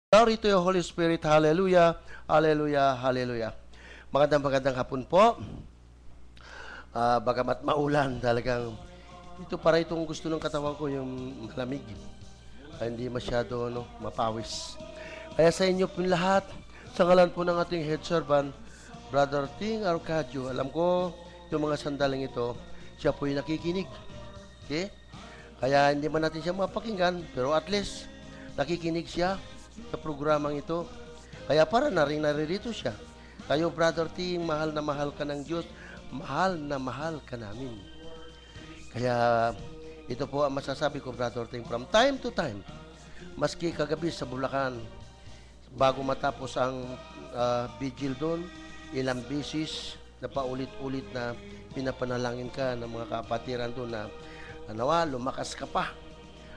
Glory to your Holy Spirit. Hallelujah. Hallelujah. Hallelujah. Magandang hapon po. Bagamat maulan, talagang ito para itong gusto ng katawan ko yung malamig. Hindi masyado mapawis. Kaya sa inyo po lahat, sa ngalan po ng ating head servant, Brother Ting Arcadio, alam ko yung mga sandaling ito, siya po yung nakikinig. Okay? Kaya hindi man natin siya mapakinggan, pero at least nakikinig siya sa programang ito. Kaya para naririto siya. Tayo, Brother Ting, mahal na mahal ka ng Diyos, mahal na mahal ka namin. Kaya ito po ang masasabi ko, Brother Ting, from time to time, maski kagabi sa Bulacan, bago matapos ang vigil doon, ilang bisis na paulit-ulit na pinapanalangin ka ng mga kapatiran doon na nawa, lumakas ka pa.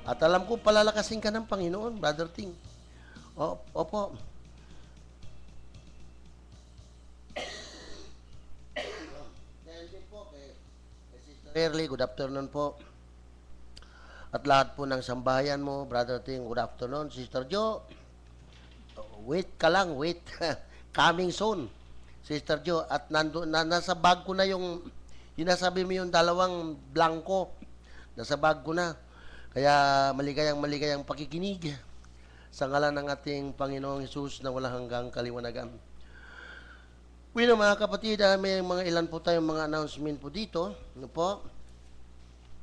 At alam ko, palalakasin ka ng Panginoon, Brother Ting. Opo. Early, good afternoon po. At lahat po ng sambahayan mo, Brother Ting, good afternoon. Sister Jo, wait ka lang, wait. Coming soon, Sister Jo. At nasa bag ko na yung nasabi mo yung dalawang blanco. Nasa bag ko na. Kaya maligayang pakikinig sa ngalan ng ating Panginoong Hesus na walang hanggang kaliwanagan. Bueno, mga kapatid, may mga ilan po tayong mga announcement po dito. Ano po?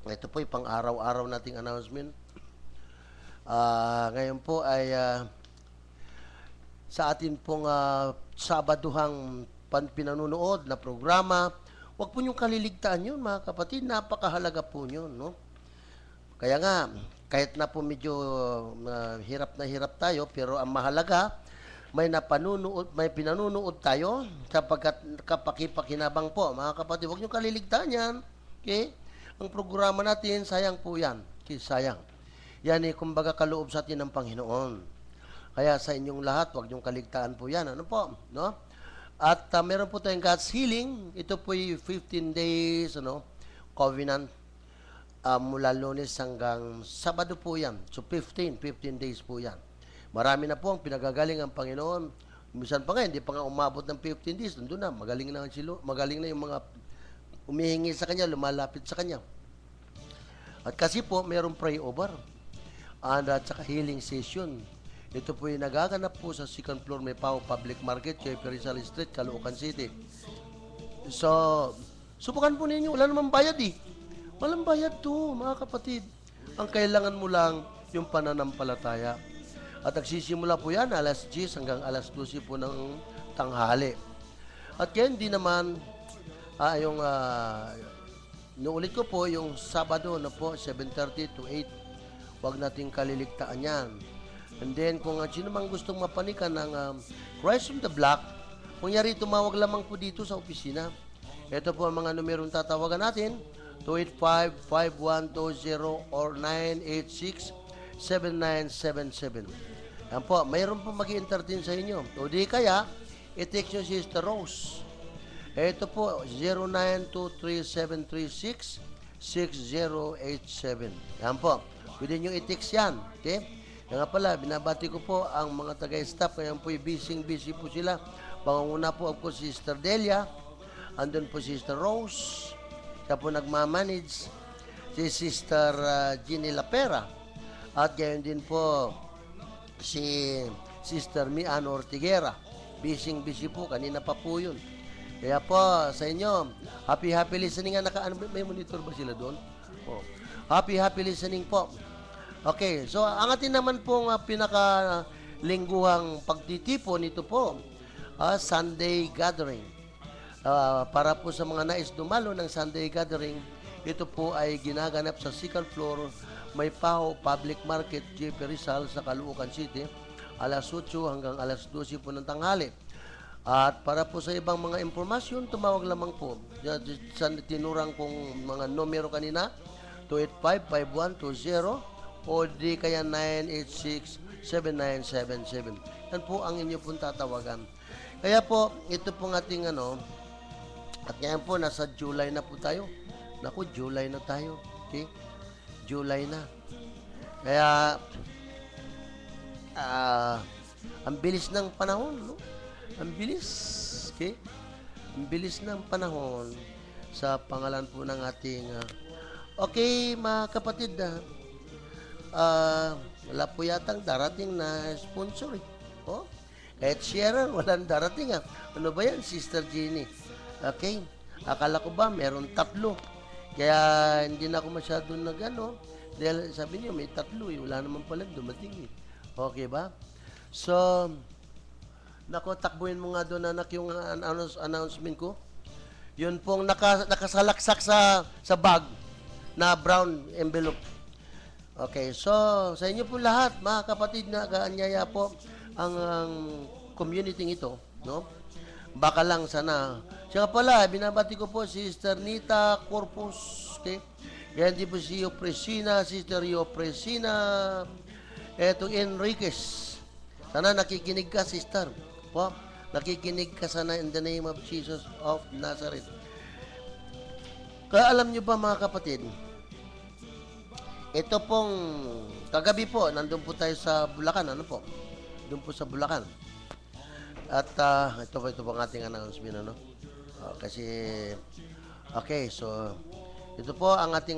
Ito po yung pang-araw-araw nating announcement. Ngayon po ay sa atin pong Sabaduhang pinanunood na programa. Huwag po niyong kaliligtaan yun, mga kapatid. Napakahalaga po yun, no? Kaya nga, kahit na po medyo hirap na hirap tayo, pero ang mahalaga, may pinanunood tayo sapagkat kapakipakinabang po. Mga kapatid, huwag nyo kaliligtaan yan. Okay? Ang programa natin, sayang po yan. Okay, sayang. Yan kumbaga kaloob sa atin ng Panginoon. Kaya sa inyong lahat, huwag nyo kaligtaan po yan. Ano po? No? At meron po tayong God's Healing. Ito po yung 15 days covenant. Mula Lunes hanggang Sabado po yan. So 15 days po yan. Marami na po ang pinagagaling ang Panginoon. Minsan pa nga, hindi pa nga umabot ng 15 days. Nandun na, magaling na yung mga umihingi sa Kanya, lumalapit sa Kanya. At kasi po, mayroong pray over. At saka healing session. Ito po yung nagaganap po sa second floor May Pao Public Market, Chepe Rizal Street, Caloocan City. So, subukan po ninyo. Wala namang bayad eh. Walang bayad to, mga kapatid. Ang kailangan mo lang yung pananampalataya. At nagsisimula po yan alas 10 hanggang alas 12 po ng tanghali. At yan, di naman, nuulit ko po, yung Sabado na po, 7:30 to 8. Huwag nating kaliligtaan yan. And then, kung sino mang gustong mapanikan ng Christ from the Block, kung yari, tumawag lamang po dito sa opisina. Ito po ang mga numerong tatawagan natin. 285-5120 or 986-7977. Yan po, mayroon po mag-i-entertain sa inyo. O di kaya, i-text nyo si Sister Rose. Ito po, 0923-736-6087. Yan po, pwede nyo i-text yan. Okay? Yan nga pala, binabati ko po ang mga taga-staff. Kaya po, busy po sila. Pangunguna po ako si Sister Delia. Andun po si Sister Rose. Siya po nagmamanage, si Sister Ginny Lapera. At gayon din po si Sister Miano Ortigera. Busy po, kanina pa po yun. Kaya po sa inyo, happy listening. May monitor ba sila doon? Oh. Happy listening po. Okay, so ang atin naman pong pinaka-lingguhang pagtitipon, ito po, Sunday gathering. Para po sa mga nais dumalo ng Sunday gathering, ito po ay ginaganap sa second floor May Pao Public Market, Chepe Rizal sa Caloocan City, alas 8 hanggang alas 12 po ng tanghali. At para po sa ibang mga impormasyon, tumawag lamang po sa tinurang kong mga numero kanina, 285-5120 o di kaya 986-7977. Yan po ang inyo pong tatawagan. Kaya po, ito pong ating at ngayon po, nasa July na po tayo. Naku, July na tayo. Okay? July na. Kaya, Ang bilis ng panahon, no? Ang bilis. Okay? Ang bilis ng panahon sa pangalan po ng ating okay, mga kapatid, wala po yatang darating na sponsor eh. Oh, kahit Sharon, walang darating Ano ba yan, Sister Jenny? Okay, akala ko ba meron 3. Kaya hindi na ako masyado dahil sabi niyo may 3 wala naman pala dumating eh. Okay ba? So, nako, takbuhin mo nga doon anak yung announcement ko. Yun pong nakasalaksak sa bag na brown envelope. Okay, so sa inyo po lahat, mga kapatid, na kaanyaya po ang community ito, no? Baka lang sana. Siya pala, binabati ko po si Sister Nita Corpus, okay? Yan din po si Yopresina, Sister Yopresina, etong Enriquez. Sana nakikinig ka, Sister. Po, nakikinig ka sana in the name of Jesus of Nazareth. Kaya alam nyo ba, mga kapatid, ito pong kagabi po, nandun po tayo sa Bulacan, ano po? Doon po sa Bulacan. At ito po ang ating announcement, ano? Kasi, okay, so, ito po ang ating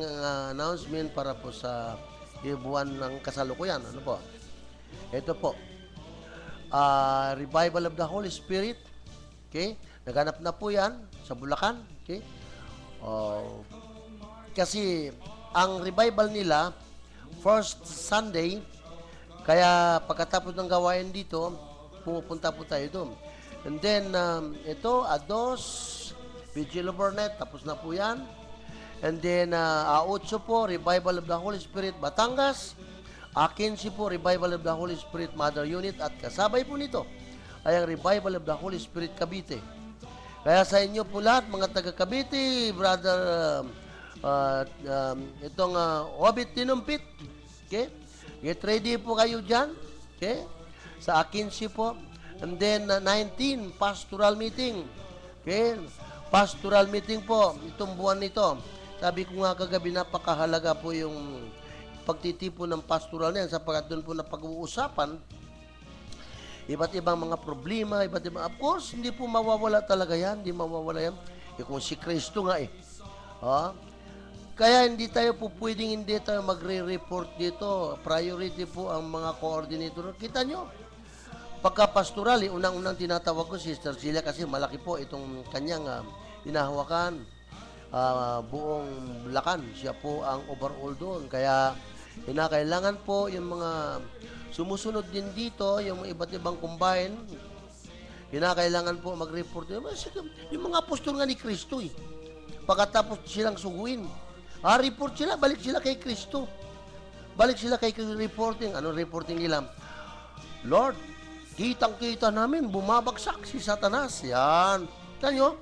announcement para po sa buwan ng kasalukuyan, ano po? Ito po, Revival of the Holy Spirit, okay? Naganap na po yan sa Bulacan, okay? Kasi, ang revival nila, first Sunday, kaya pagkatapos ng gawain dito, pumupunta po tayo doon. And then, ito, Ados, Vigil of Burnett, tapos na po yan. And then, A8 po, Revival of the Holy Spirit, Batangas. A15 po, Revival of the Holy Spirit, Mother Unit. At kasabay po nito, ay ang Revival of the Holy Spirit, Cavite. Kaya sa inyo po lahat, mga taga Cavite, Brother, itong Hobbit Tinumpit, okay? Get ready po kayo dyan, okay? Sa 15 po. And then 19, pastoral meeting. Okay? Pastoral meeting po, itong buwan nito. Sabi ko nga kagabi, napakahalaga po yung pagtitipon ng pastoral na yan sapagkat doon po na pag-uusapan iba't ibang mga problema, iba't ibang, of course, hindi po mawawala talaga yan, hindi mawawala yan. Kung si Kristo nga Kaya hindi tayo po pwedeng hindi tayo magre-report dito. Priority po ang mga coordinator. Kita nyo, pagka-pastoral, unang-unang tinatawag ko Sister Celia kasi malaki po itong kanyang hinahawakan. Buong Bulacan, siya po ang overall doon. Kaya kinakailangan po yung mga sumusunod din dito, yung iba't ibang combine, kinakailangan po mag-report. Yung mga apostol nga ni Kristo pagkatapos silang suguin, report sila, balik sila kay Kristo. Balik sila kay reporting. Ano reporting nila? Lord, kitang-kita namin, bumabagsak si Satanas. Yan. Tanyo?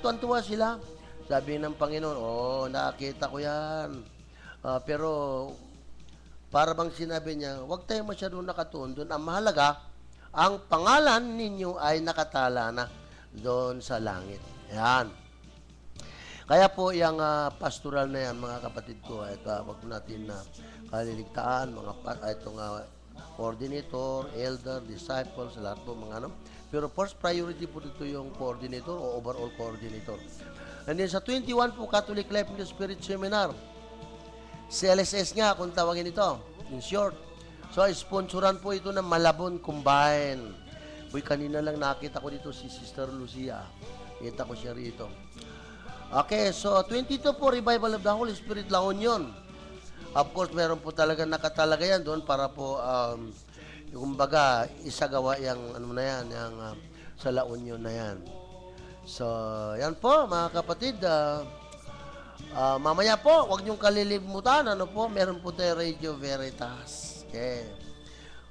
Tuwan-tuwa sila. Sabi ng Panginoon, nakita ko yan. Pero, para bang sinabi niya, huwag tayo masyadong nakatuon doon. Ang mahalaga, ang pangalan ninyo ay nakatala na doon sa langit. Yan. Kaya po, yung pastoral na yan, mga kapatid ko, wag natin na kaliligtaan, itong coordinator, elder, disciples, lahat po mga ano. Pero first priority po dito yung coordinator o overall coordinator. And then sa 21 po, Catholic Life in the Spirit Seminar. CLSS nga, kung tawagin ito, in short. So, sponsoran po ito ng Malabon Combine. Uy, kanina lang nakita ko dito si Sister Lucia. Kita ko siya rito. Okay, so 22 po, Revival of the Holy Spirit, La Union. Of course, meron po talaga nakatalaga yan doon para po, kumbaga, isagawa yung, ano na yan, yung, sa La Union na yan. So, yan po, mga kapatid. Mamaya po, huwag niyong kalilimutan, ano po, meron po tayo Radio Veritas. Okay.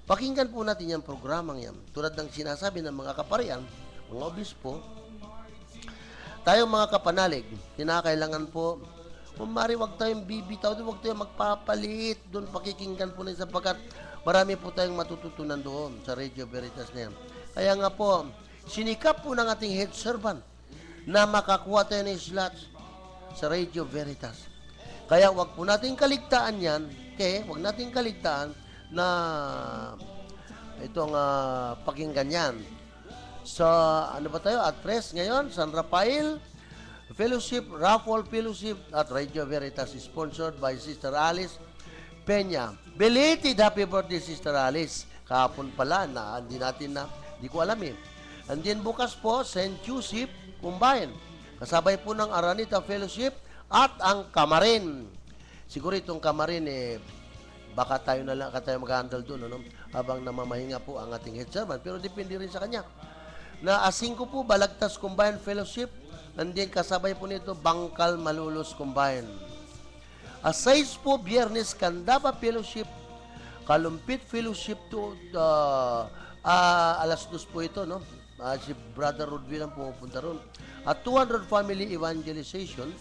Pakinggan po natin yung programang yan. Tulad ng sinasabi ng mga kaparian, mga obispo, tayong mga kapanalig, kinakailangan po, kumari wag tayong bibitaw, wag tayong magpapalit, doon pakikinggan po na sapagkat marami po tayong matututunan doon sa Radio Veritas na yan. Kaya nga po, sinikap po ng ating head servant na makakuha tayo ng slots sa Radio Veritas. Kaya wag po natin kaligtaan yan, okay? Wag natin kaligtaan na itong pakinggan yan. So, ano ba tayo? At rest ngayon, San Rafael Fellowship, Raffle Fellowship at Radio Veritas is sponsored by Sister Alice Peña. Belated happy birthday, Sister Alice. Kahapon pala, hindi natin na, di ko alam eh. And then bukas po, St. Joseph Combine. Kasabay po ng Aranita Fellowship at ang Kamarin. Siguro itong Kamarin eh, baka tayo na lang, tayo mag-handle doon, ano? Habang namamahinga po ang ating head servant. Pero depende rin sa kanya. Na asing ko po, Balagtas Combined Fellowship. And then kasabay po nito, Bangkal Malulos Combined. Asais po, Biyernes, Candaba Fellowship, Kalumpit Fellowship to alas 2 po ito, no? Si Brother Rodvin ang pumupunta ron. At 200 Family Evangelization,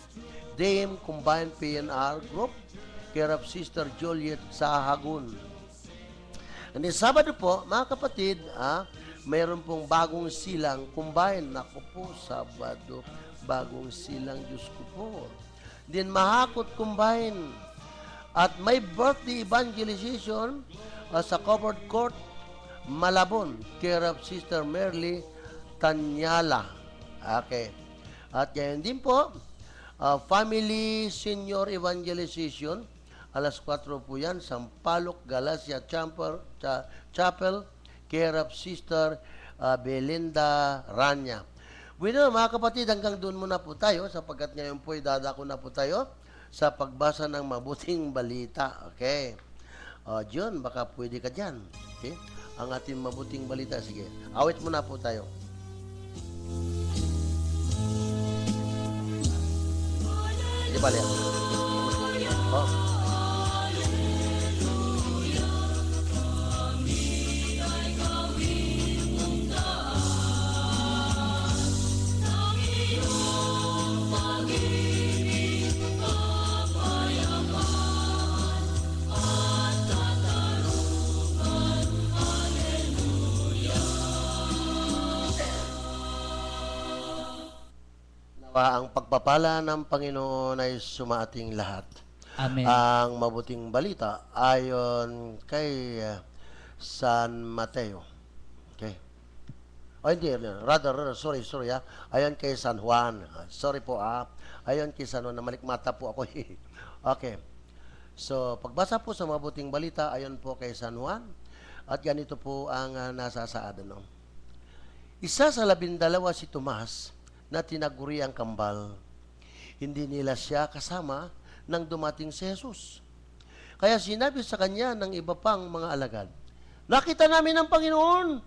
Dame Combined PNR Group, care of Sister Juliet Sahagun. And then Sabado po, mga kapatid, mayroon pong bagong silang combine. Naku po, Sabado, bagong silang, Diyos ko po. Then Mahakot combine. At may birthday evangelization sa Covered Court, Malabon, care of Sister Merly Tanyala. Okay. At ngayon din po, Family Senior Evangelization, alas 4 po yan, Sampaloc, Galacia Chapel, care of Sister Belinda Rania. Bueno, mga kapatid, hanggang doon muna po tayo sapagkat ngayon po dadako na po tayo sa pagbasa ng mabuting balita. Okay. John, baka pwede ka dyan. Okay. Ang ating mabuting balita. Sige, awit muna po tayo. Hindi pala yan. Oh. Ang pagpapala ng Panginoon ay sumaating lahat. Amen. Ang mabuting balita ayon kay San Mateo. Okay. O hindi, rather, sorry, ayon kay San Juan. Sorry po, ayon kay San Juan, namalikmata po ako. Okay. So, pagbasa po sa mabuting balita, ayon po kay San Juan, at ganito po ang nasasaad. No? Isa sa 12 si Tomas, na tinaguri ang kambal. Hindi nila siya kasama nang dumating si Jesus. Kaya sinabi sa kanya ng iba pang mga alagad, "Nakita namin ang Panginoon."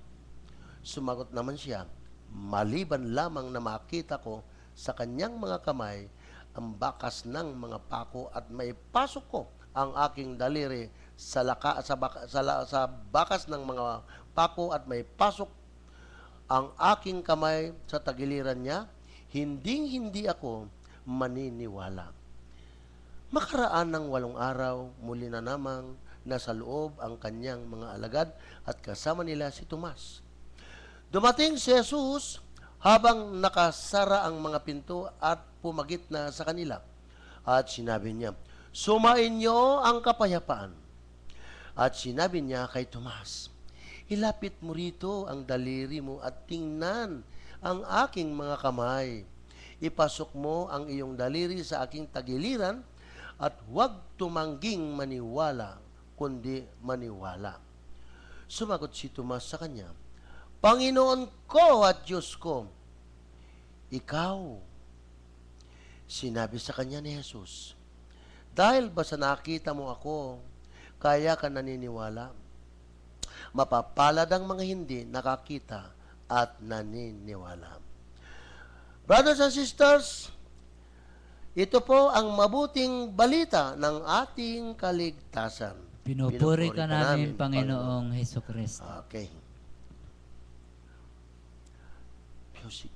Sumagot naman siya, "Maliban lamang na makita ko sa kanyang mga kamay ang bakas ng mga pako at maipasok ko ang aking daliri sa bakas ng mga pako at maipasok ang aking kamay sa tagiliran niya, hindi ako maniniwala." Makaraan ng 8 araw, muli na namang nasa loob ang kanyang mga alagad at kasama nila si Tomas. Dumating si Jesus habang nakasara ang mga pinto at pumagit na sa kanila. At sinabi niya, "Sumain niyo ang kapayapaan." At sinabi niya kay Tomas, "Ilapit mo rito ang daliri mo at tingnan ang aking mga kamay. Ipasok mo ang iyong daliri sa aking tagiliran at huwag tumangging maniwala, kundi maniwala." Sumagot si Tomas sa kanya, "Panginoon ko at Diyos ko." "Ikaw," sinabi sa kanya ni Jesus, "dahil ba sa nakita mo ako, kaya ka naniniwala? Mapapalad ang mga hindi nakakita at naniniwala." Brothers and sisters, ito po ang mabuting balita ng ating kaligtasan. Pinupuri ka namin, Panginoong Hesukristo. Okay. Music.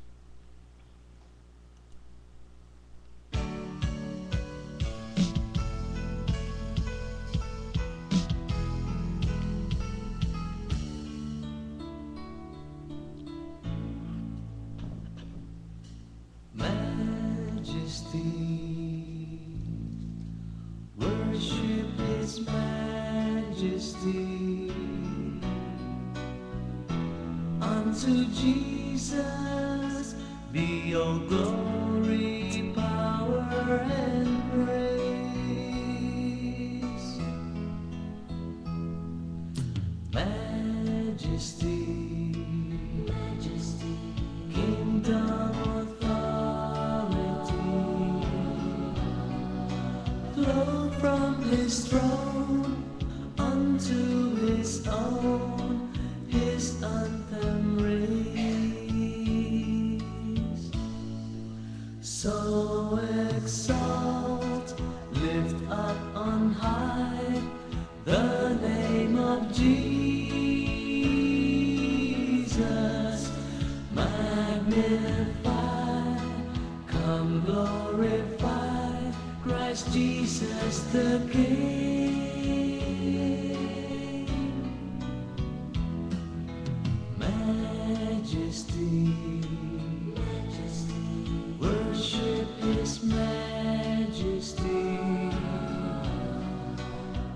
Worship His majesty. unto Jesus be all glory, power, and praise. Majesty, majesty, kingdom, authority, flow from his throne unto his own, his anthem raise. So exalt, lift up on high the name of Jesus. Magnify, come glorify Christ Jesus the King. Majesty, worship his majesty.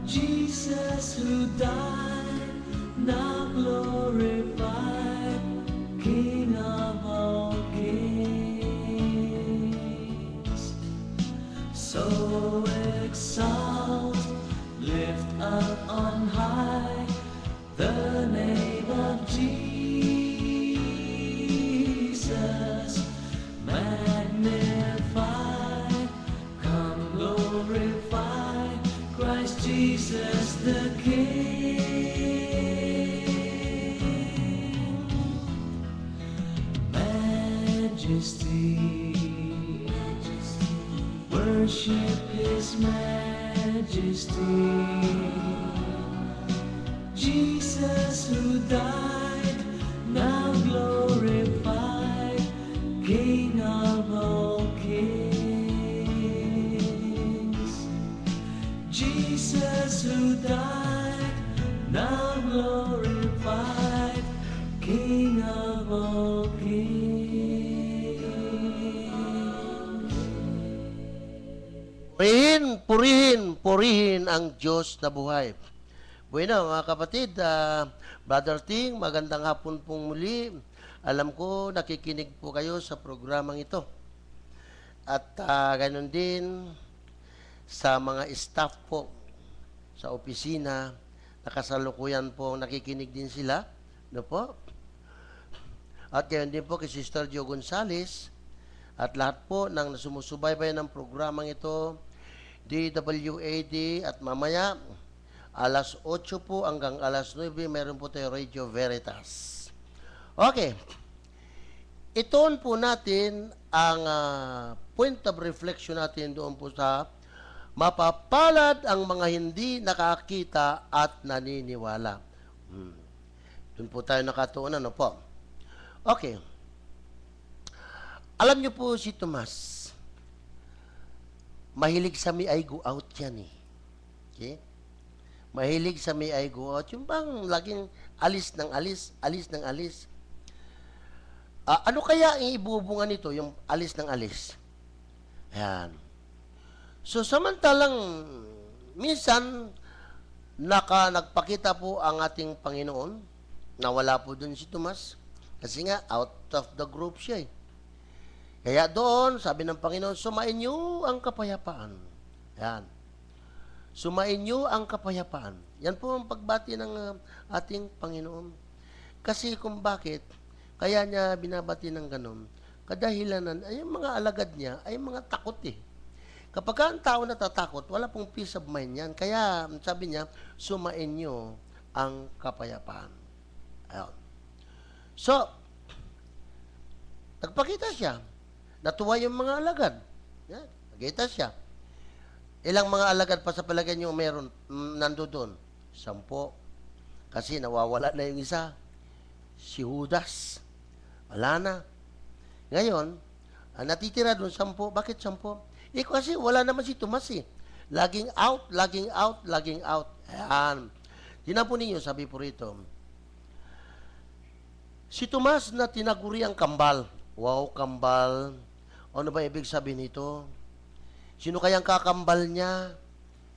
Jesus who died, now glorified, King of all kings. So exalt, lift up on high the name of Jesus. Magnify, come glorify Christ Jesus the King. Majesty, worship his majesty. Jesus who died, now glorified, King of all kings. Jesus who died, now glorified, King of all kings. Purihin, purihin, purihin ang Diyos na buhay. Bueno, mga kapatid, Brother Ting, magandang hapon pong muli. Alam ko, nakikinig po kayo sa programang ito. At ganun din sa mga staff po sa opisina, nakasalukuyan po, nakikinig din sila. No po? At ganun din po kay Sister Jo Gonzales at lahat po ng sumusubaybay ng programang ito, DWAD, at mamaya, alas 8 po hanggang alas 9, meron po tayo Radio Veritas. Okay. Itoon po natin ang point of reflection natin doon po sa mapapalad ang mga hindi nakakita at naniniwala. Doon po tayo nakatuunan, no po? Okay. Alam niyo po si Tomas, mahilig sa may I go out yan eh. Okay? Mahilig sa may I go out. Yung bang laging alis ng alis, alis ng alis. Ano kaya ang ibubunga nito, yung alis ng alis? Ayan. So, samantalang minsan, nagpakita po ang ating Panginoon, nawala po dun si Tomas, kasi nga, out of the group siya eh. Kaya doon, sabi ng Panginoon, sumain niyo ang kapayapaan. Ayan. Sumain niyo ang kapayapaan. Yan po ang pagbati ng ating Panginoon. Kasi kung bakit, kaya niya binabati ng ganun, kadahilanan, ay yung mga alagad niya, ay mga takot eh. Kapag ang tao natatakot, wala pong peace of mind yan. Kaya, sabi niya, sumain niyo ang kapayapaan. Ayan. So, nagpakita siya. Natuwa yung mga alagad. Yan, nagkita siya. Ilang mga alagad pa sa palagay niyo meron nandoon? 10. Kasi nawawala na yung isa. Si Judas. Wala na. Ngayon, natitira doon 10. Bakit 10? Kasi wala naman si Tomas eh. Laging out, laging out, laging out. Ayan. Tingnan po ninyo, sabi po rito. Si Tomas na tinaguri ang kambal. Wow, kambal. Ano ba ibig sabihin nito? Sino kayang kakambal niya?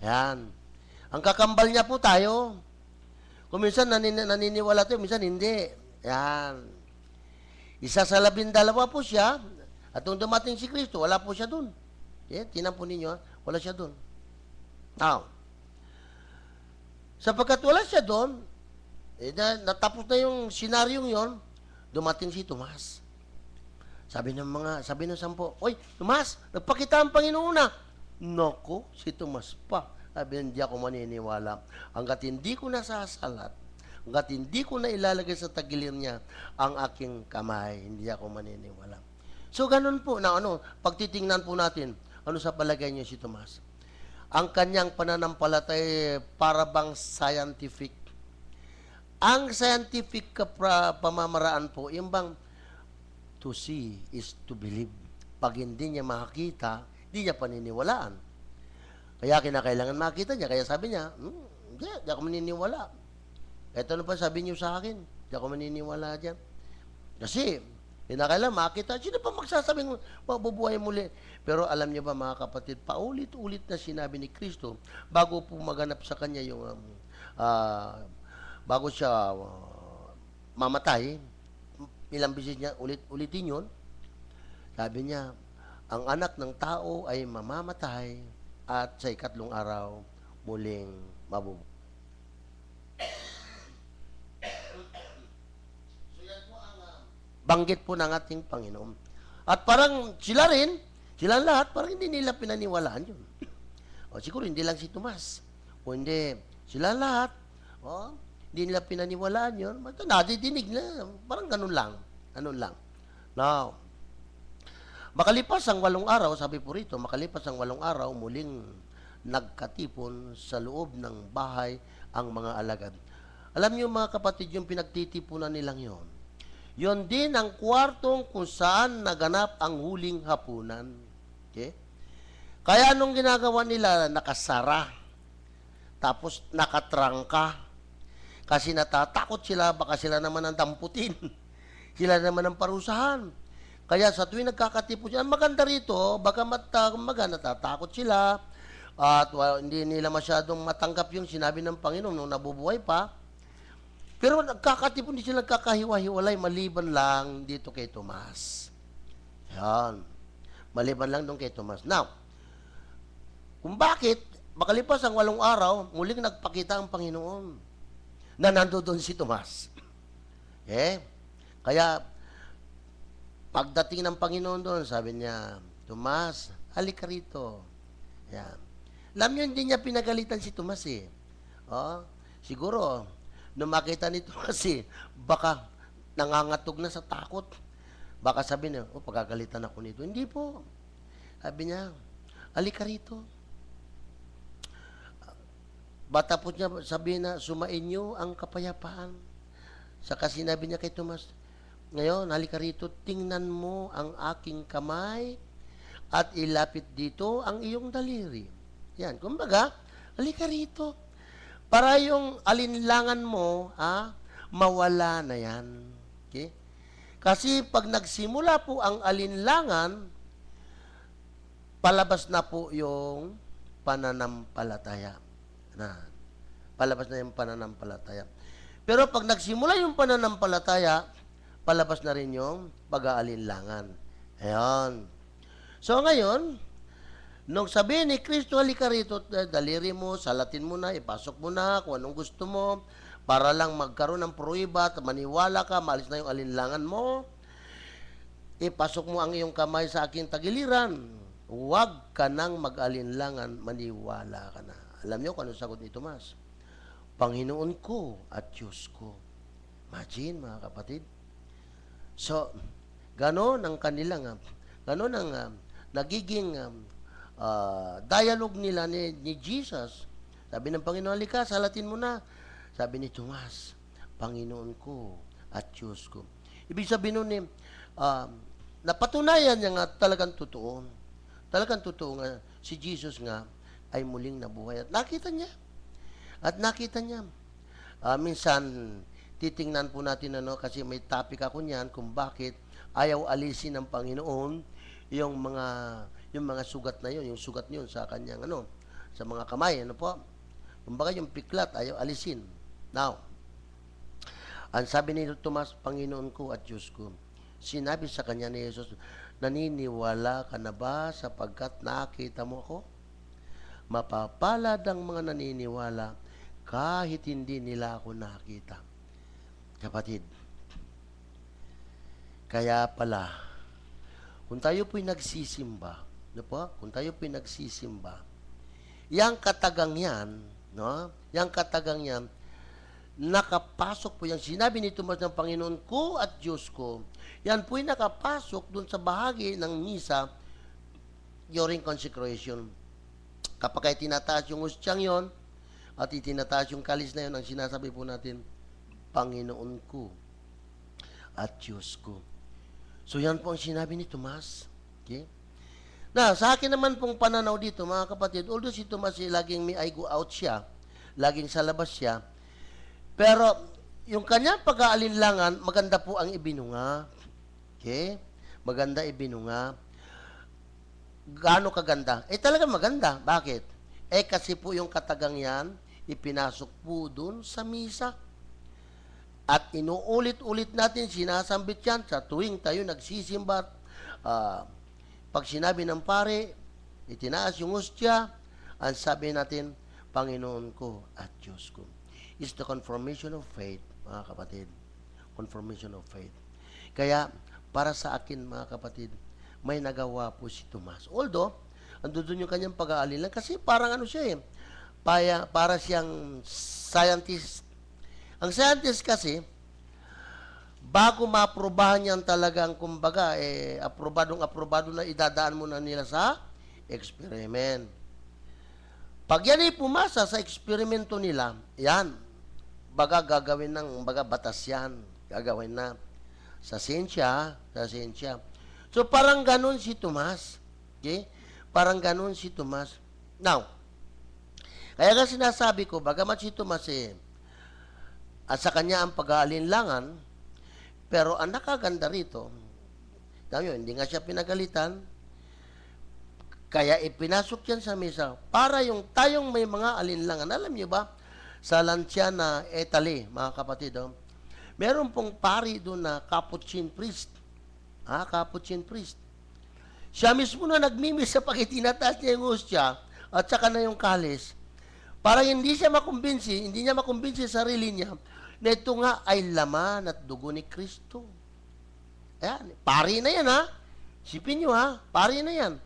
Yan. Ang kakambal niya po tayo. Kung minsan naniniwala tayo, minsan hindi. Yan. Isa sa 12 po siya, at nung dumating si Kristo, wala po siya doon. Tinan po ninyo, wala siya doon. Now, sapagkat wala siya doon, natapos na yung senaryong yon, dumating si Tomas. Sabi ng 10, "Oy, Tomas, nagpakita ang Panginoon na." Nako, si Tomas pa. Sabi, hindi ako maniniwala. Hanggat hindi ko nasasalat, hanggat hindi ko na ilalagay sa tagiliran niya ang aking kamay, hindi ako maniniwala. So, ganun po na pagtitingnan po natin, ano sa palagay niyo si Tomas? Ang kanyang pananampalataya para bang scientific? Ang scientific pamamaraan po, yung bang to see is to believe. Pag hindi niya makakita, hindi niya paniniwalaan. Kaya kinakailangan makita niya. Kaya sabi niya, hindi ako maniniwala. Ito ano pa sabi niyo sa akin? Hindi ako maniniwala dyan. Kasi, kinakailangan makita. Sino pa magsasabing mabubuhay muli? Pero alam niyo ba mga kapatid, paulit-ulit na sinabi ni Kristo bago po maganap sa kanya yung bago siya mamatay, ilang beses niya ulitin yun. Sabi niya, ang anak ng tao ay mamamatay at sa ikatlong araw muling mabubuhay. So yan po ang banggit po ng ating Panginoon. At parang silang lahat, parang hindi nila pinaniwalaan yun. O siguro hindi lang si Tomas. O hindi, sila lahat, hindi nila pinaniwalaan yun. Nadidinig na, parang ganun lang. Now, makalipas ang 8 araw, sabi po rito, makalipas ang 8 araw, muling nagkatipon sa loob ng bahay ang mga alagad. Alam niyo mga kapatid, yung pinagtitipunan nilang yon. Yon din ang kwartong kung saan naganap ang huling hapunan. Okay? Kaya anong ginagawa nila? Nakasara. Tapos nakatrangka. Kasi natatakot sila, baka sila naman ang damputin. Sila naman ang parusahan. Kaya sa tuwing nagkakatipon sila, maganda rito, baka natatakot sila, at hindi nila masyadong matanggap yung sinabi ng Panginoon nung nabubuhay pa. Pero nagkakatipon, hindi sila nagkakahiwa-hiwalay, maliban lang dito kay Tomas. Yan. Maliban lang doon kay Tomas. Now, kung bakit, makalipas ang 8 araw, muling nagpakita ang Panginoon na nandoon si Tomas. Kaya, pagdating ng Panginoon doon, sabi niya, Tomas, halika rito. Yan. Alam niyo, hindi niya pinagalitan si Tomas siguro, nung makita ni Tomas baka nangangatog na sa takot. Baka sabi niya, pagkagalitan ako nito. Hindi po. Sabi niya, halika rito. Bata po niya, sabi na, sumain niyo ang kapayapaan. Saka sinabi niya kay Tomas, ngayon, halika rito, tingnan mo ang aking kamay at ilapit dito ang iyong daliri. Yan, kumbaga, halika rito. Para yung alinlangan mo, mawala na yan. Okay? Kasi pag nagsimula po ang alinlangan, palabas na po yung pananampalataya. Palabas na yung pananampalataya. Pero pag nagsimula yung pananampalataya, palabas na rin yung pag-aalinlangan. Ayan. So ngayon, nung sabihin ni Kristo, halika rito, daliri mo, salatin mo na, ipasok mo na kung anong gusto mo, para lang magkaroon ng pruiba, maniwala ka, maalis na yung alinlangan mo, ipasok mo ang iyong kamay sa aking tagiliran, huwag ka nang mag-alinlangan, maniwala ka na. Alam niyo kung ano sagot ni Tomas? Panginoon ko at Diyos ko. Imagine, mga kapatid. So, ganon ang kanilang, ganon ang nagiging dialogue nila ni Jesus. Sabi ng Panginoon, halika, salatin mo na. Sabi ni Tomas, Panginoon ko at Diyos ko. Ibig sabihin nun napatunayan niya nga talagang totoo. Talagang totoo nga, si Jesus nga ay muling nabuhay. At nakita niya. Minsan, titingnan po natin kasi may topic ako niyan kung bakit ayaw alisin ng Panginoon yung mga sugat na yun, yung sugat niyon sa kanyang sa mga kamay, kumbaga yung piklat ayaw alisin. Now, ang sabi ni Tomas, Panginoon ko at Diyos ko. Sinabi sa kanya ni Jesus, naniniwala ka na ba sapagkat nakita mo ako? Mapapalad ang mga naniniwala kahit hindi nila ako nakita. Kapatid, kaya pala, kung tayo po'y nagsisimba, no po? Kung tayo po'y nagsisimba, yang katagang yan, no? Yang katagang yan, nakapasok po yan. Sinabi ni Tomas ng Panginoon ko at Diyos ko, yan po'y nakapasok dun sa bahagi ng misa during consecration. Kapag ay tinataas yung ustyang yon at itinataas yung kalis na yon, ang sinasabi po natin, Panginoon ko at Diyos ko. So yan po ang sinabi ni Tomas. Okay? Na, sa akin naman pong pananaw dito, mga kapatid, although si Tomas laging may I go out siya, laging sa labas siya, pero yung kanyang pag-aalinlangan, maganda po ang ibinunga. Okay? Maganda ibinunga. Gaano kaganda? Talaga maganda. Bakit? Kasi po yung katagang yan, ipinasok po dun sa misa. At inuulit-ulit natin, sinasambit yan sa tuwing tayo nagsisimba. Pag sinabi ng pare, itinaas yung hostya, ang sabi natin, Panginoon ko at Diyos ko. It's the confirmation of faith, mga kapatid. Confirmation of faith. Kaya, para sa akin, mga kapatid, may nagawa po si Tomas. Although, andun yung kanyang pag-aalala, kasi parang ano siya para siyang scientist. Ang scientist kasi, bago ma-aprobahan yan talagang, kumbaga, aprobado na idadaan mo na nila sa experiment. Pag yan ay pumasa sa eksperimento nila, yan, gagawin ng batas yan. Gagawin na sa siyensya. So, parang ganun si Tomas. Okay? Parang ganun si Tomas. Now, kaya nga sinasabi ko, bagamat si Tomas at sa kanya ang pag-aalinlangan, pero ang nakaganda rito, hindi nga siya pinagalitan, kaya ipinasok yan sa misa para yung tayong may mga alinlangan. Alam niyo ba, sa Lanciana, Italy, mga kapatid, meron pong pari doon na Capuchin priest. Capuchin priest. Siya mismo na nagmimis sa pag-itinataas niya yung hostya at saka na yung kalis. Para hindi niya makumbinsi sa sarili niya na ito nga ay laman at dugo ni Kristo. Ayan, pari na yan Sipin nyo pari na yan.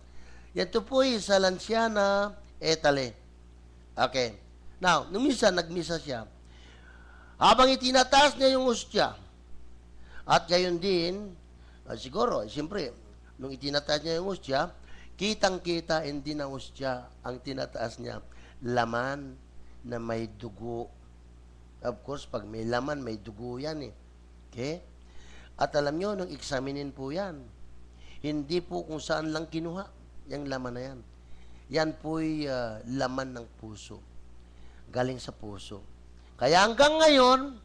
Ito po sa Lanciana, Italy. Okay. Now, nagmisa siya. Habang itinataas niya yung hostya, at gayon din, siguro, siyempre, nung itinataas niya yung hostya, kitang-kita hindi na hostya ang tinataas niya, laman na may dugo. Of course, pag may laman, may dugo yan Okay? At alam nyo, nung examinin po yan, hindi po kung saan lang kinuha, yung laman na yan. Yan po'y laman ng puso. Galing sa puso. Kaya hanggang ngayon,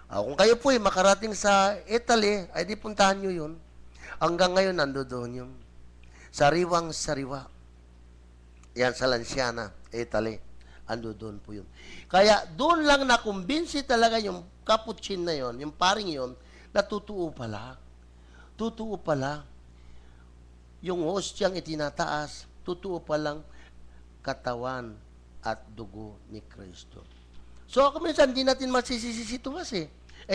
kung kayo po'y makarating sa Italy, ay di puntahan nyo yun. Hanggang ngayon, nandoon yun. Sariwang-sariwa. Yan sa Lanciana, Italy. Andoon po yun. Kaya doon lang nakumbinsi talaga yung Capuchin na yun, yung paring yun, na totoo pala. Totoo pala. Yung hostyang itinataas, totoo palang katawan at dugo ni Kristo. So, kung minsan, hindi natin masisisi si Tomas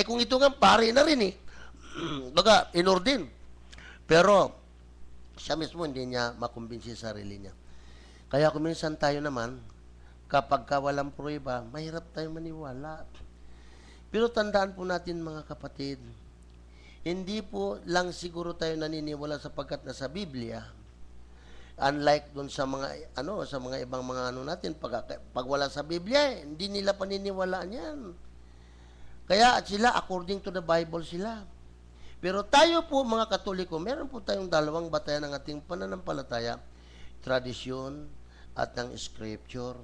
kung ito nga, pare na rin Baga, inordin. Pero, siya mismo hindi niya makumbinsi sa sarili niya. Kaya kung minsan tayo naman, kapag walang prueba, mahirap tayo maniwala. Pero tandaan po natin mga kapatid, hindi po lang siguro tayo naniniwala sapagkat nasa Biblia. Unlike doon sa mga ibang mga natin, pag wala sa Biblia, hindi nila paniniwalaan yan. Kaya sila, according to the Bible sila. Pero tayo po, mga Katoliko, meron po tayong dalawang batayan ng ating pananampalataya, tradisyon at ng Scripture.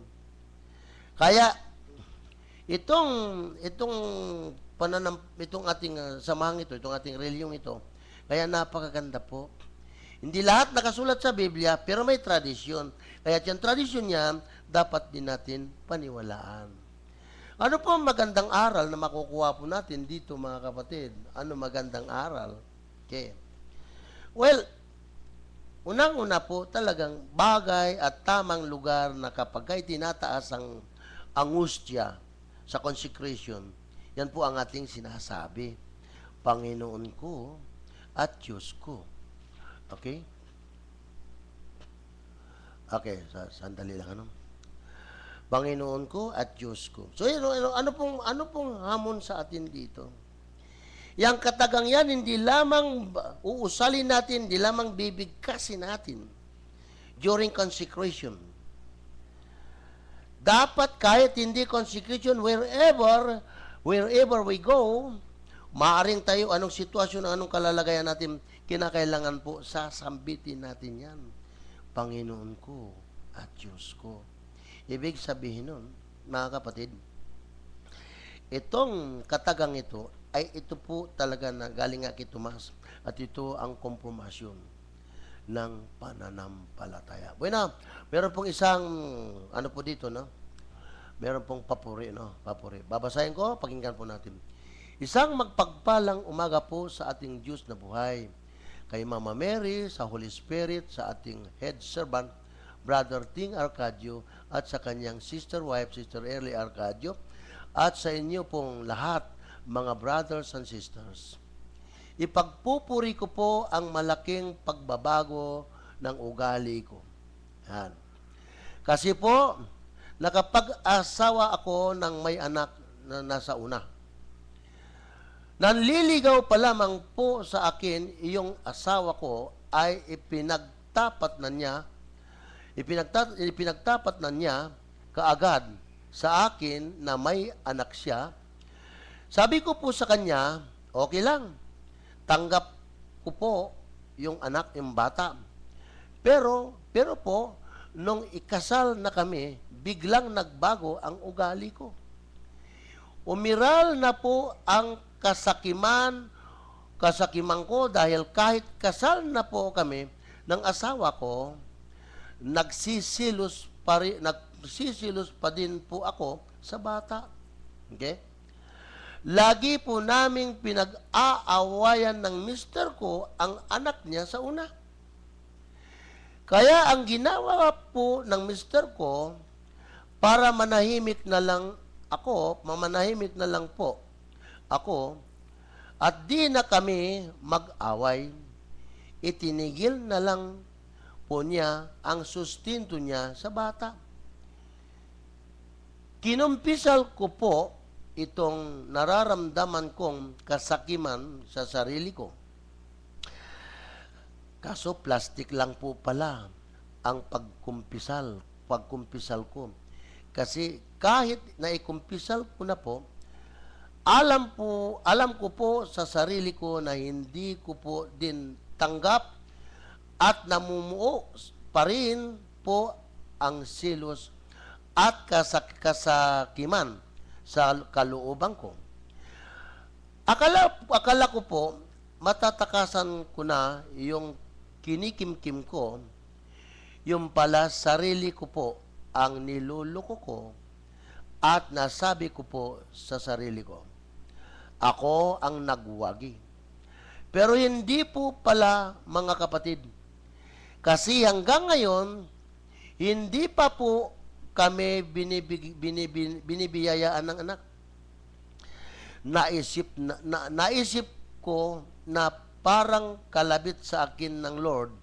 Kaya, itong ating samahang ito, itong ating reliyong ito, kaya napakaganda po. Hindi lahat nakasulat sa Biblia, pero may tradisyon. Kaya yung tradisyon niya, dapat din natin paniwalaan. Ano po ang magandang aral na makukuha po natin dito, mga kapatid? Ano magandang aral? Okay. Well, unang-una po talagang bagay at tamang lugar na kapag ay tinataas ang angustya sa consecration, yan po ang ating sinasabi. Panginoon ko at Diyos ko. Okay? Okay, sandali lang ano. Panginoon ko at Diyos ko. So, ano pong hamon sa atin dito? Yang katagang yan, hindi lamang uusalin natin, hindi lamang bibigkasin natin during consecration. Dapat kahit hindi consecration, wherever we go, maaring tayo, anong sitwasyon, anong kalalagayan natin, kinakailangan po, sasambitin natin yan. Panginoon ko at Diyos ko. Ibig sabihin nun, mga kapatid, itong katagang ito, ay ito po talaga na galing nga kay Tomas, at ito ang kompromasyon ng pananampalataya. Bueno, meron pong isang, ano po dito, no? Meron pong papuri, no? Papuri. Babasahin ko, pakinggan po natin. Isang magpagpalang umaga po sa ating Diyos na buhay, kay Mama Mary, sa Holy Spirit, sa ating head servant, Brother Ting Arcadio, at sa kanyang sister wife, Sister Early Arcadio, at sa inyo pong lahat, mga brothers and sisters. Ipagpupuri ko po ang malaking pagbabago ng ugali ko. Yan. Kasi po, nakapag-asawa ako ng may anak na nasa una. Nanliligaw pa lamang po sa akin, iyong asawa ko ay ipinagtapat na niya kaagad sa akin na may anak siya. Sabi ko po sa kanya, okay lang, tanggap ko po yung anak, yung bata. Pero po, nung ikasal na kami, biglang nagbago ang ugali ko. Umiral na po ang kasakiman ko dahil kahit kasal na po kami ng asawa ko, nagsisilos pa din po ako sa bata. Okay? Lagi po naming pinag-aawayan ng mister ko ang anak niya sa una. Kaya ang ginawa po ng mister ko para mamanahimik na lang po ako, at di na kami mag-away, itinigil na lang po niya ang sustinto niya sa bata. Kinumpisal ko po itong nararamdaman kong kasakiman sa sarili ko. Kaso plastic lang po pala ang pagkumpisal ko. Kasi kahit naikumpisal ko na po, alam ko po sa sarili ko na hindi ko po din tanggap at namumuo pa rin po ang silos at kasakiman sa kalooban ko. Akala ko po, matatakasan ko na yung kinikimkim ko, yung pala sarili ko po ang niluloko ko at nasabi ko po sa sarili ko, ako ang nagwagi. Pero hindi po pala, mga kapatid, kasi hanggang ngayon, hindi pa po kami binibiyayaan ng anak. Naisip ko na parang kalabit sa akin ng Lord,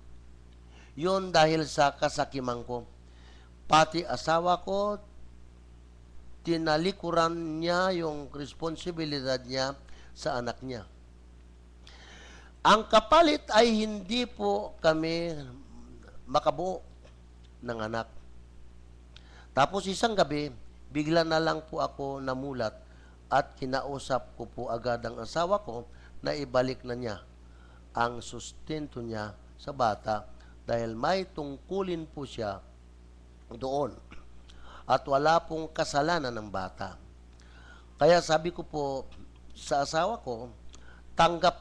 yun dahil sa kasakiman ko. Pati asawa ko, tinalikuran niya yung responsibilidad niya sa anak niya. Ang kapalit ay hindi po kami makabuo ng anak. Tapos isang gabi, bigla na lang po ako namulat at kinausap ko po agad ang asawa ko na ibalik na niya ang sustento niya sa bata dahil may tungkulin po siya doon at wala pong kasalanan ng bata. Kaya sabi ko po sa asawa ko, tanggap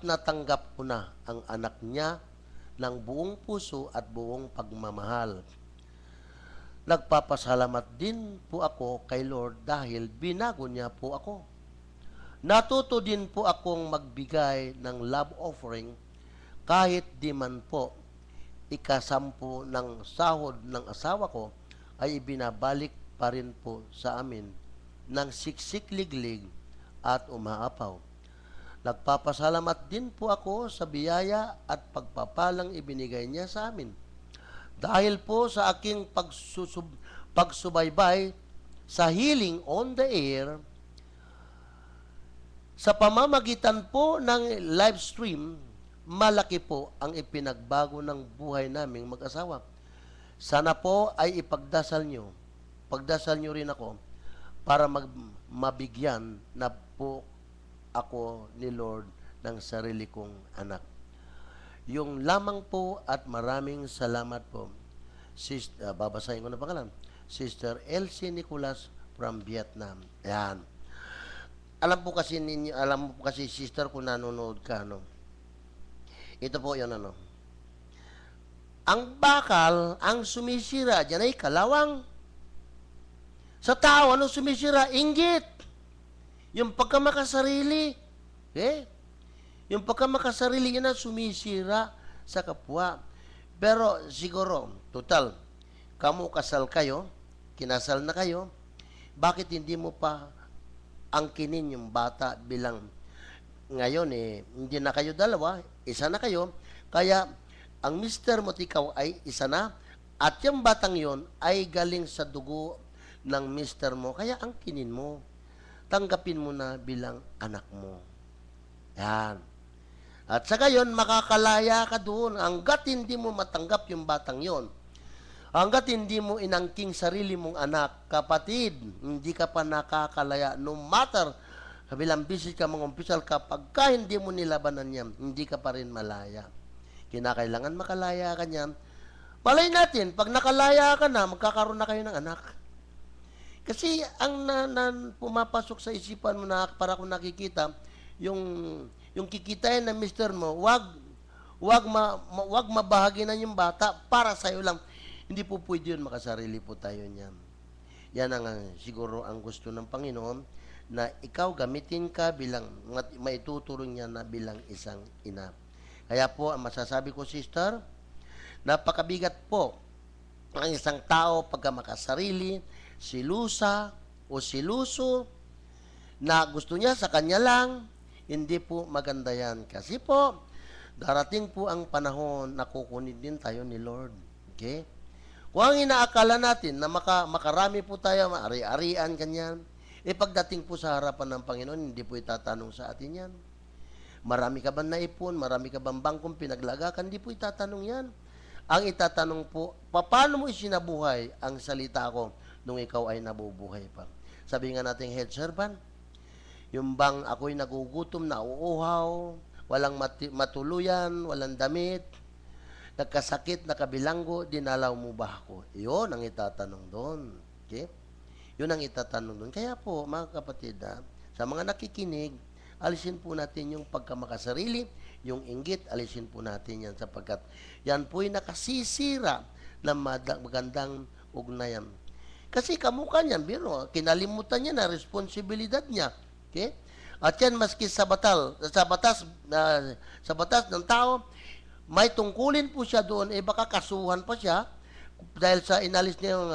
ko na ang anak niya ng buong puso at buong pagmamahal. Nagpapasalamat din po ako kay Lord dahil binago niya po ako. Natuto din po akong magbigay ng love offering kahit di man po ikasampu ng sahod ng asawa ko ay ibinabalik pa rin po sa amin ng siksik-liglig at umaapaw. Nagpapasalamat din po ako sa biyaya at pagpapalang ibinigay niya sa amin. Dahil po sa aking pagsubaybay sa Healing on the Air, sa pamamagitan po ng live stream, malaki po ang ipinagbago ng buhay naming mag-asawa. Sana po ay pagdasal nyo rin ako para mabigyan na po ako ni Lord ng sarili kong anak. Yung lamang po at maraming salamat po. Babasahin ko na pangalan. Sister Elsie Nicolas from Vietnam. Ayan. Alam mo po kasi sister kung nanonood ka, no? Ito po yun, ano. Ang bakal, ang sumisira, dyan ay kalawang. Sa tao, ano sumisira? Inggit. Yung pagkamakasarili. Okay? Yung pagkamakasarili, yun ang sumisira sa kapwa. Pero siguro, total, kamu kasal kayo, kinasal na kayo, bakit hindi mo pa angkinin yung bata bilang ngayon hindi na kayo dalawa, isa na kayo, kaya ang mister mo at ikaw ay isa na, at yung batang yon ay galing sa dugo ng mister mo, kaya angkinin mo, tanggapin mo na bilang anak mo. Yan. At sa gayon, makakalaya ka doon hanggat hindi mo matanggap yung batang yon. Hanggat hindi mo inangking sarili mong anak, kapatid, hindi ka pa nakakalaya. No matter, kabilang bisis ka mga opisyal, kapag ka hindi mo nilabanan yan, hindi ka pa rin malaya. Kinakailangan makalaya ka niyan. Malay natin, pag nakalaya ka na, magkakaroon na kayo ng anak. Kasi ang pumapasok sa isipan mo na para kung nakikita, yung kikitain ng mister mo, wag mabahagi na yung bata para sa'yo lang. Hindi po pwede yun, makasarili po tayo niyan. Yan ang siguro ang gusto ng Panginoon, na ikaw gamitin ka bilang, maituturo niya na bilang isang ina. Kaya po, ang masasabi ko, sister, napakabigat po ang isang tao pagka makasarili, silusa o siluso, na gusto niya sa kanya lang, hindi po maganda yan. Kasi po, darating po ang panahon na kukunin din tayo ni Lord. Okay? Kung ang inaakala natin na makarami po tayo, ari-arian, ganyan, pagdating po sa harapan ng Panginoon, hindi po itatanong sa atin yan. Marami ka ba naipon? Marami ka bang bangkong pinaglagakan? Hindi po itatanong yan. Ang itatanong po, paano mo isinabuhay ang salita ko nung ikaw ay nabubuhay pa? Sabi nga natin, head servant, yung bang ako'y nagugutom, nauuhaw, walang matuluyan, walang damit, nagkasakit, nakabilanggo, dinalaw mo ba ako? Iyon ang itatanong doon. Okay? Yun ang itatanong doon. Kaya po, mga kapatid, sa mga nakikinig, alisin po natin yung pagkamakasarili, yung inggit, alisin po natin yan sapagkat yan po'y nakasisira ng magandang ugnayan. Kasi kamukha niyan, biro, kinalimutan niya na responsibilidad niya. Okay? At yan, maski sa batas ng tao, may tungkulin po siya doon, baka kasuhan pa siya dahil sa inalis niya yung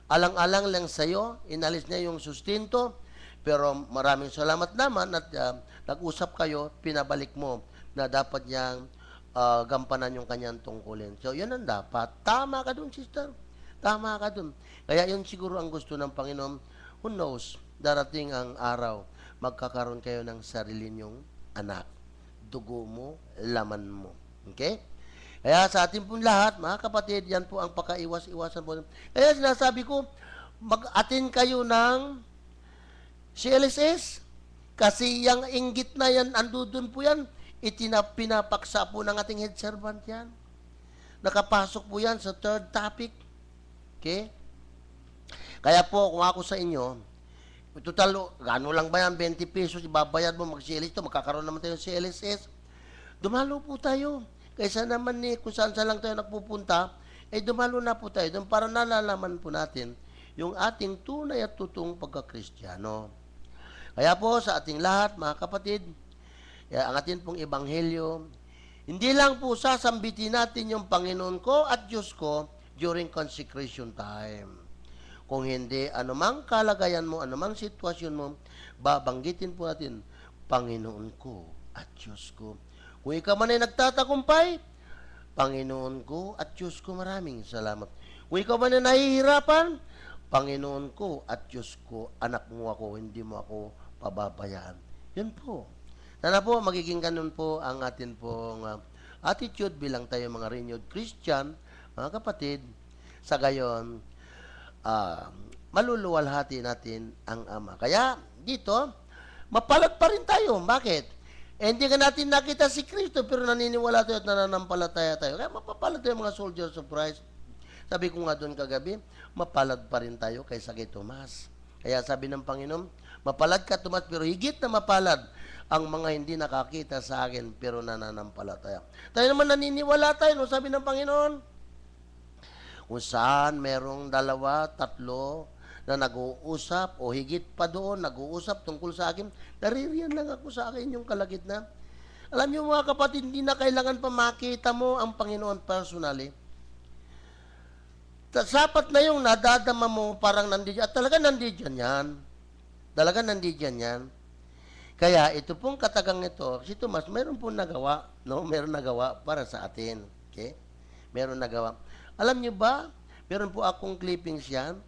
alang-alang lang sa'yo, inalis niya yung sustento, pero maraming salamat naman at nag-usap kayo, pinabalik mo na dapat niyang gampanan yung kanyang tungkulin. So, yun ang dapat. Tama ka doon, sister. Tama ka doon. Kaya yun siguro ang gusto ng Panginoon. Who knows, darating ang araw, magkakaroon kayo ng sarili niyong anak. Dugo mo, laman mo. Okay? Kaya sa ating pong lahat, mga kapatid, yan po ang pakaiwas-iwasan po. Kaya sinasabi ko, mag-attend kayo ng CLSS. Kasi yung inggit na yan, andudun po yan, pinapaksa po ng ating head servant yan. Nakapasok po yan sa third topic. Okay? Kaya po, kung ako sa inyo, total, gano lang ba yan, 20 pesos, ibabayad mo, mag-CLSS ito, magkakaroon naman tayo ng CLSS. Dumalo po tayo. Kaysa naman kung saan lang tayo nagpupunta, dumalo na po tayo doon para nalalaman po natin yung ating tunay at totoong pagkakristyano. Kaya po sa ating lahat, mga kapatid, ang ating pong ebanghelyo, hindi lang po sasambitin natin yung Panginoon ko at Diyos ko during consecration time. Kung hindi, anumang kalagayan mo, anumang sitwasyon mo, babanggitin po natin, Panginoon ko at Diyos ko. Kung ikaw man ay nagtatagumpay, Panginoon ko at Diyos ko, maraming salamat. Kung ikaw man ay nahihirapan, Panginoon ko at Diyos ko, anak mo ako, hindi mo ako pababayaan. Yun po. Sana po, magiging ganun po ang atin pong attitude bilang tayo mga renewed Christian, mga kapatid. Sa gayon, maluluwalhati natin ang Ama. Kaya, dito, mapalad pa rin tayo. Bakit? Hindi ka natin nakita si Kristo, pero naniniwala tayo at nananampalataya tayo. Kaya mapapalad tayo mga soldiers of Christ. Sabi ko nga doon kagabi, mapalad pa rin tayo kaysa kay Tomas. Kaya sabi ng Panginoon, mapalad ka Tomas, pero higit na mapalad ang mga hindi nakakita sa akin, pero nananampalataya. Tayo naman naniniwala tayo, no? Sabi ng Panginoon, kung saan merong 2, 3 na nag-uusap, o higit pa doon, nag-uusap tungkol sa akin, naririyan lang ako sa akin yung kalagitnaan. Alam niyo mga kapatid, hindi na kailangan pa makita mo ang Panginoon personally. Sapat na yung nadadama mo parang nandiyan. At talaga nandiyan yan. Talaga nandiyan yan. Kaya ito pong katagang ito, si Tomas, mayroon pong nagawa, no? Mayroon nagawa para sa atin. Okay? Mayroon nagawa. Alam niyo ba, mayroon po akong clippings yan.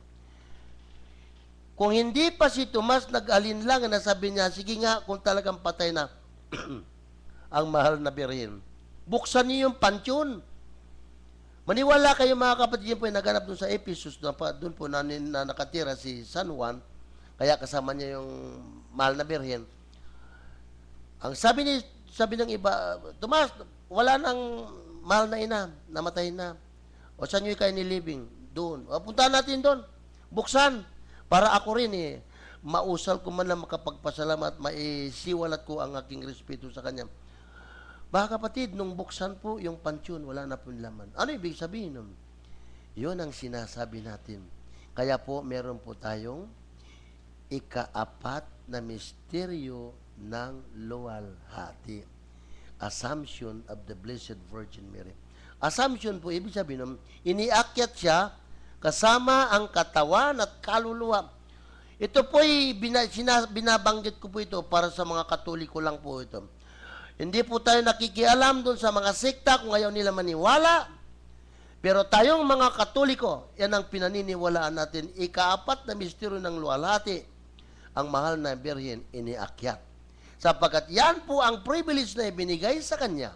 Kung hindi pa si Tomas nag-alinlangan na sabi niya, sige nga, kung talagang patay na ang mahal na birhen, buksan niyo yung pansyon. Maniwala kayo mga kapatid, yun po yung naganap doon sa Ephesus, doon po na nakatira si San Juan, kaya kasama niya yung mahal na birhen. Ang sabi ng iba, Tomas, wala nang mahal na ina, namatay na. O saan nyo kayo nilibing? Doon. O punta natin doon. Buksan. Para ako rin mausal ko man lang makapagpasalamat, maisiwalat ko ang aking respeto sa kanya. Mga kapatid, nung buksan po yung pansyon, wala na po laman. Ano ibig sabihin nun? Yun ang sinasabi natin. Kaya po, meron po tayong ika-4 na misteryo ng luwalhati. Assumption of the Blessed Virgin Mary. Assumption po, ibig sabihin nun, iniakyat siya kasama ang katawan at kaluluwa. Ito po'y binabanggit ko po ito para sa mga Katoliko lang po ito. Hindi po tayo nakikialam doon sa mga sekta kung ayaw nila maniwala. Pero tayong mga Katoliko, yan ang pinaniniwalaan natin. Ika-4 na misteryo ng luwalhati, ang mahal na birhen iniakyat. Sapagkat yan po ang privilege na ibinigay sa kanya,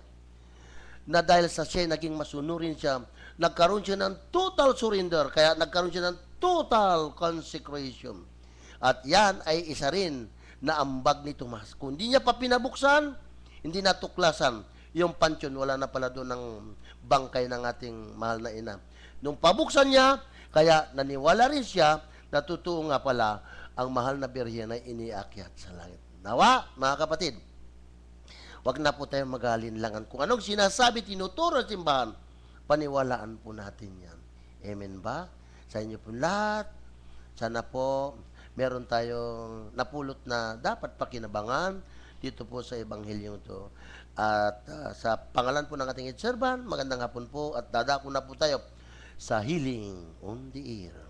na dahil sa siya naging masunurin siya, nagkaroon siya ng total surrender, kaya nagkaroon siya ng total consecration. At yan ay isa rin na ambag ni Tomas. Kung hindi niya pa pinabuksan, hindi natuklasan yung pansyon, wala na pala doon ng bangkay ng ating mahal na ina. Nung pabuksan niya, kaya naniwala rin siya na totoo nga pala ang mahal na birhen ay iniakyat sa langit. Nawa, mga kapatid, wag na po tayong mag-alinlangan. Kung anong sinasabi, tinuturo sa simbahan, paniwalaan po natin yan. Amen ba? Sa inyo po lahat, sana po meron tayong napulot na dapat pakinabangan dito po sa Ebanghelyo ito. At sa pangalan po ng ating servant, magandang hapon po at dadako na po tayo sa Healing on the Air.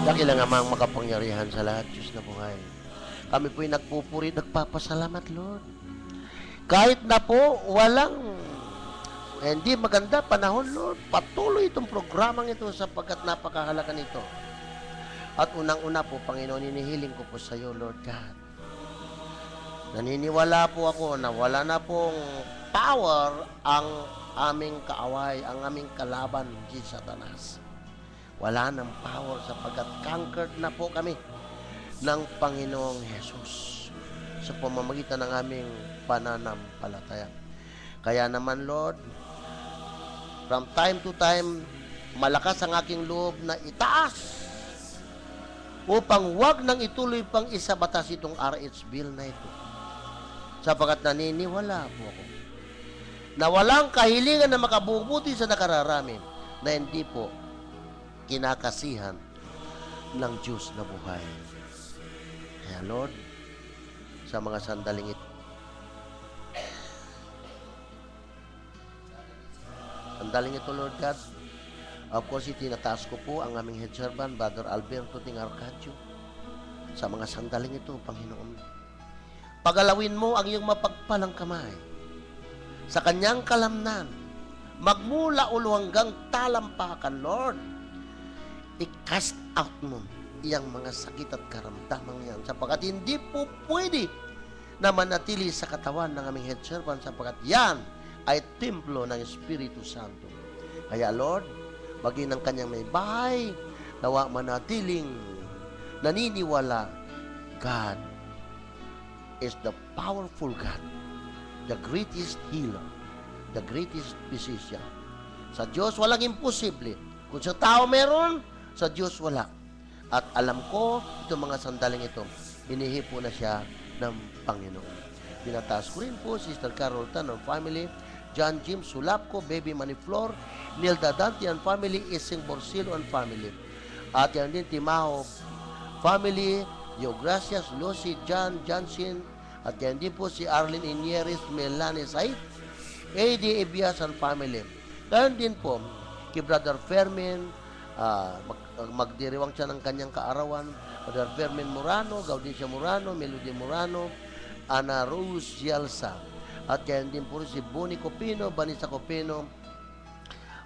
Dakilang Amang makapangyarihan sa lahat, Diyos na buhay. Kami po'y nagpupuri, nagpapasalamat, Lord. Kahit na po walang hindi maganda panahon, Lord, patuloy itong programang ito sapagkat napakahalaga nito. At unang-una po, Panginoon, inihiling ko po sa iyo, Lord God. Naniniwala po ako na wala na pong power ang aming kaaway, ang aming kalaban, si Satanas. Wala nang power sapagkat conquered na po kami ng Panginoong Jesus. sa pamamagitan ng aming pananampalataya. Kaya naman, Lord, from time to time, malakas ang aking loob na itaas upang wag nang ituloy pang isabatas itong RH bill na ito. Sapagkat naniniwala po ako na walang kahilingan na makabubuti sa nakararami na hindi po kinakasihan ng Diyos na buhay. Kaya Lord, sa mga sandaling ito, Lord God, of course, itinataas ko po ang aming head servant, Brother Alberto Ting Arcadio, sa mga sandaling ito, Panginoon. Pagalawin mo ang iyong mapagpalang kamay sa kanyang kalamnan, magmula ulo hanggang talampakan, Lord. I-cast out mo iyang mga sakit at karamdaman yan, sapagkat hindi po pwede na manatili sa katawan ng aming head servant, sapagkat yan ay templo ng Espiritu Santo. Kaya Lord, maging ng kanyang may bahay, nawa manatiling naniniwala, God is the powerful God, the greatest healer, the greatest physician. Sa Diyos walang imposible. Kung sa tao meron, sa Diyos wala. At alam ko, itong mga sandaling ito, hinihipo na siya ng Panginoon. Pinataas ko rin po, Sister Carol Tan and family, John Jim Sulapco, Baby Maniflor, Nilda Dante and family, Ising Borsillo and family. At yan din, Timaho family, Diogracias, Lucy, John, Johnson, at yan din po si Arlene Inieres, Melanie Said, A.D. Ebias and family. Ganyan din po, kay Brother Fermin, magdiriwang siya ng kanyang kaarawan, Brother Fermin Murano, Gaudicia Murano, Melody Murano, Ana Rose Yalsa, at yan din po si Bonnie Copino, Vanessa Copino,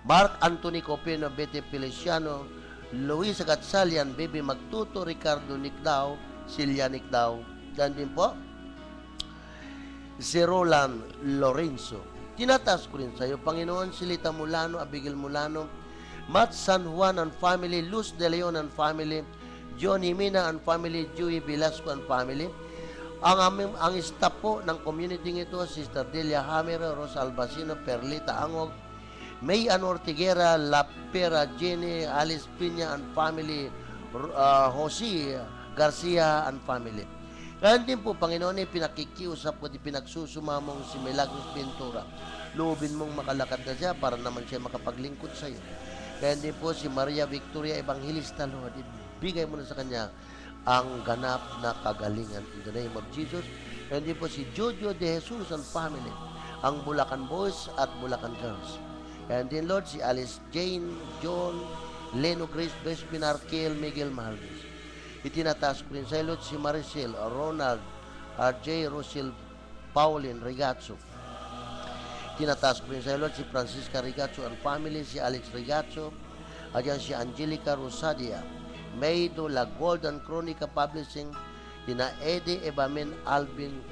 Mark Anthony Copino, Betty Feliciano, Luis Gatsalian, Baby Magtuto, Ricardo Nicdao, Silya Nicdao, yan din po si Roland Lorenzo. Tinataas ko rin sa iyo, Panginoon, si Lita Mulano, Abigail Mulano, Matt San Juan and family, Luz De Leon and family, John Jimena and family, Joey Velasco and family. Ang staff po ng community ito, Sister Delia Hammer, Rosa Albacino, Perlita Angog, May Ann Ortiguera, La Pera Jenny, Alice Piña and family, Jose Garcia and family. Kaya din po, Panginoon, pinakikiusap ko, pinagsusumamong si Milagros Ventura. Loobin mong makalakad na siya para naman siya makapaglingkod sa iyo. Kaya din po si Maria Victoria Evangelista, Lord, ibigay mo na sa kanya ang ganap na kagalingan in the name of Jesus. Kaya din po si Jojo De Jesus and family, ang Bulacan Boys at Bulacan Girls. Kaya din, Lord, si Alice Jane, John, Leno Grace, Bespin Arkel, Miguel Malvis. Itinataas ko rin sa Lord si Maricel, Ronald, RJ, Rosil, Pauline, Rigazzo. Tinataas ko rin sa Lord si Francisca Rigazzo and family, si Alex Rigazzo, at yan si Angelica Rosadia, Maydo, La Golden Chronica Publishing, Tina Eddie Ebamen Alvin,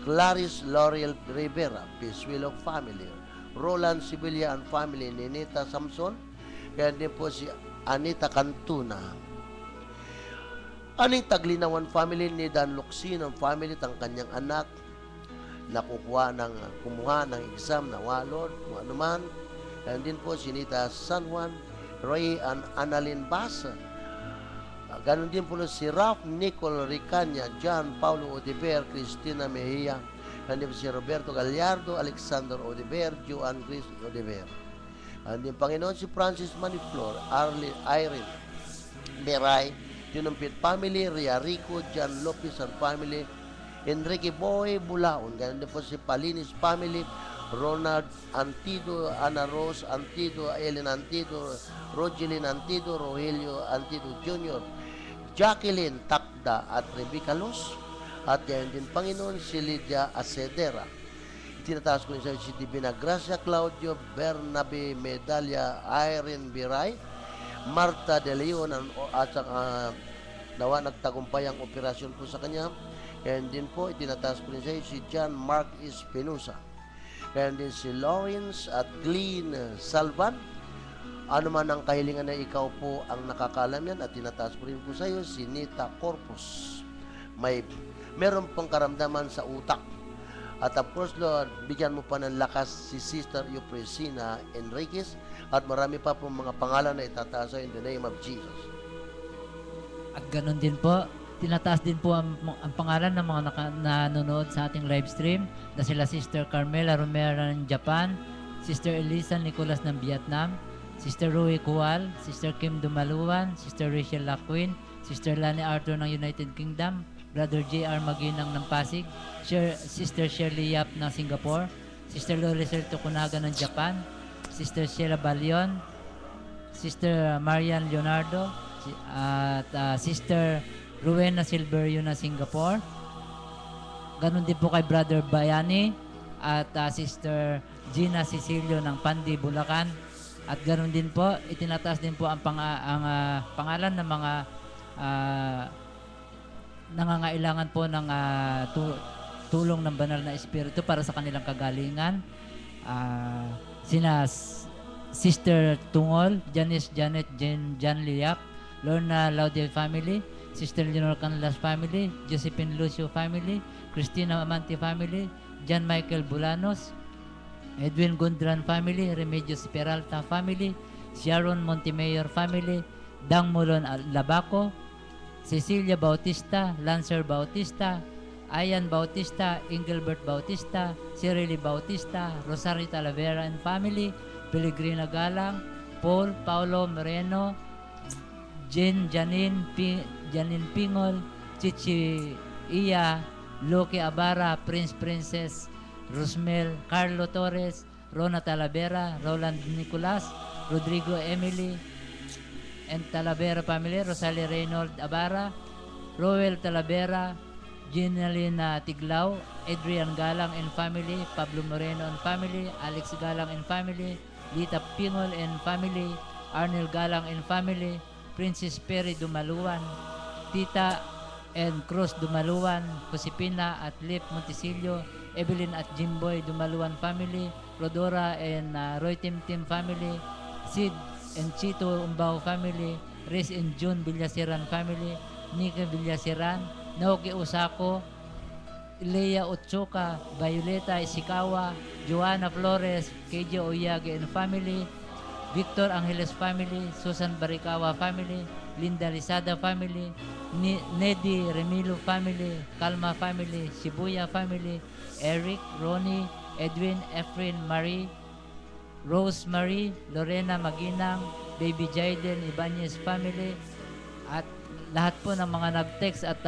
Clarice L'Oreal Rivera, Pisuelo family, Roland Sibilia and family, Ninita Samson, kaya din po si Anita Cantuna. Aning Taglinawan family ni Dan Luxin ang family, ang kanyang anak, kumuha ng exam na Lord, kung ano man. And din po si Nita San Juan, Ray and Annalyn Basa. Ganon din po si Ralph Nicole Ricanya, John Paulo Odiver, Cristina Mejia, and din po si Roberto Gallardo, Alexander Odiver, Joan Chris Odiver. And din Panginoon si Francis Maniflor, Irene Beray, Junumpit family, Ria Rico, John Lopez and family, Enrique Boy Bulaon, ganun din po si Palinis family, Ronald Antido, Ana Rose Antido, Ellen Antido, Rogelyn Antido, Rogelio Antido Jr., Jacqueline Takda at Rebecca Los, at yan din Panginoon si Lydia Acedera. Itinataas ko rin sa si Divina Gracia Claudio, Bernabe Medalla, Irene Biray, Marta De Leon at nawa nagtagumpay ang operasyon po sa kanya. And din po, itinataas ko rin sa si John Mark Espinosa. And din si Lawrence at Glenn Salvan. Ano man ang kahilingan na ikaw po ang nakakalam yan, at tinataas ko rin po sa iyo si Nita Corpus. May meron pong karamdaman sa utak. At of course, Lord, bigyan mo pa ng lakas si Sister Eupresina Enriquez at marami pa pong mga pangalan na itataas in the name of Jesus. At ganun din po, tinataas din po ang pangalan ng mga nanonood sa ating live stream na sila Sister Carmela Romero ng Japan, Sister Elisa Nicolas ng Vietnam, Sister Rui Kual, Sister Kim Dumaluan, Sister Rachel Laquin, Sister Lani Arthur ng United Kingdom, Brother J.R. Maginang ng Pasig, Sister Shirley Yap ng Singapore, Sister Loreser Tokunaga ng Japan, Sister Sheila Balion, Sister Marian Leonardo, at Sister Rowena Silverio ng Singapore. Ganon din po kay Brother Bayani at Sister Gina Cecilio ng Pandi, Bulacan. At ganon din po, itinataas din po ang pangalan ng mga nangangailangan po ng tulong ng banal na espiritu para sa kanilang kagalingan. Sina Sister Tungol, Janice Janet Jan Liap, Lorna Laude family, Sister Leonor Canlas family, Josephine Lucio family, Christina Amante family, John Michael Bulanos, Edwin Gondran family, Remedios Peralta family, Sharon Montemayor family, Dang Mulon Labaco, Cecilia Bautista, Lancer Bautista, Ayan Bautista, Engelbert Bautista, Cirili Bautista, Rosario Talavera and family, Pellegrina Galang, Paul Paulo Moreno, Janine Pingol, Chichi Iya, Loki Abara, Prince Princess, Rosmel, Carlo Torres, Rona Talavera, Roland Nicolas, Rodrigo Emily, and Talavera family, Rosalie Reynold Abara, Roel Talavera, Ginalina Tiglao, Adrian Galang and family, Pablo Moreno and family, Alex Galang and family, Lita Pingol and family, Arnel Galang and family, Princess Perry Dumaluan, Tita and Cruz Dumaluan, Josepina at Lip Montesilio, Evelyn at Jimboy Dumaluan family, Rodora and Roy Tim family, Sid and Chito Umbao family, Riz and June Villasiran family, Nika Villasiran, Naoki Osako, Leia Otsuka, Violeta Isikawa, Joanna Flores, KJ Oyage and family, Victor Angeles family, Susan Barikawa family, Linda Lizada family, Nedi Remilo family, Kalma family, Shibuya family, Eric, Ronnie, Edwin, Efren, Marie, Rose Marie, Lorena Maginang, Baby Jaden Ibanez family, at lahat po ng mga nag-text at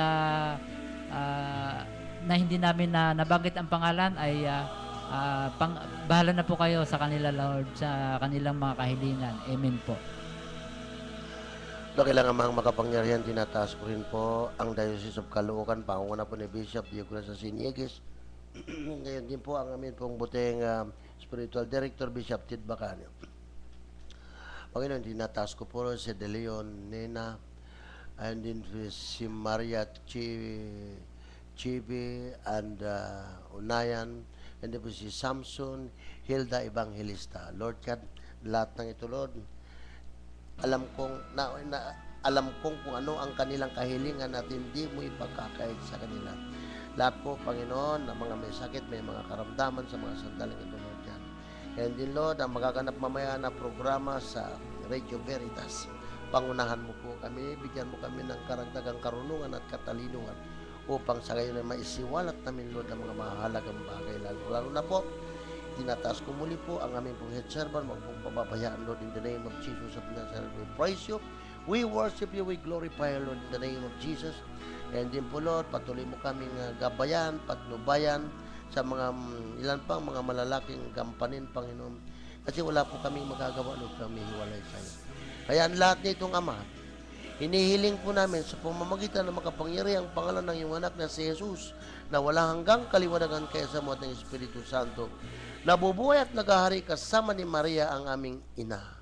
na hindi namin nabanggit ang pangalan ay bahala na po kayo sa kanila, Lord, sa kanilang mga kahilingan. Amen po. Kailangan mga makapangyarihan, tinataas ko rin po ang Diocese of Caloocan, pangunguna po ni Bishop Diogras Siniegues. Ngayon din po ang amin pong buting Spiritual Director, Bishop Tid Bacanio. Panginoon, tinataas ko po si De Leon Nena, and din si Maria Chibi and Unayan, and then po si Samson, Hilda Evangelista. Lord God, lahat ng ito, Lord, alam kong kung ano ang kanilang kahilingan at hindi mo ipagkakait sa kanila. Lahat po, Panginoon, ng mga may sakit, may mga karamdaman sa mga sandaling ito, Lord God. And din, Lord, ang magaganap mamaya na programa sa Radio Veritas, pangunahan mo po kami, bigyan mo kami ng karagdagang karunungan at katalinuhan upang sa gayon ay maisiwalat namin, Lord, ang mga mahalagang bagay. Lalo na po, tinataas ko muli po ang aming pong head servant, mga pong pababayaan, Lord, in the name of Jesus of Nazareth. We praise you, we worship you, we glorify you, Lord, in the name of Jesus. And din po, Lord, patuloy mo kaming gabayan, patnubayan sa mga ilan pang mga malalaking gampanin, Panginoon. Kasi wala po kaming magagawa, Lord, kami hiwalay sa iyo. Kaya ang lahat nitong Ama, hinihiling po namin sa pamamagitan ng makapangyarihang pangalan ng iyong anak na si Jesus, na wala hanggang kaliwanagan kaya sa mga ng Espiritu Santo, nabubuhay at naghahari kasama ni Maria ang aming ina,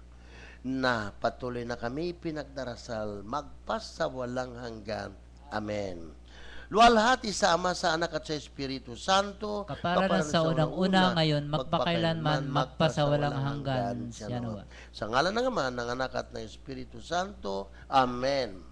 na patuloy na kami pinagdarasal magpasawalang hanggan. Amen. Luwalhati sa Ama, sa Anak at sa Espiritu Santo, Kapara sa unang-una, ngayon, magpakailanman, magpasawalang hanggan. Sa ngalan ng Ama, ng Anak at ng Espiritu Santo. Amen.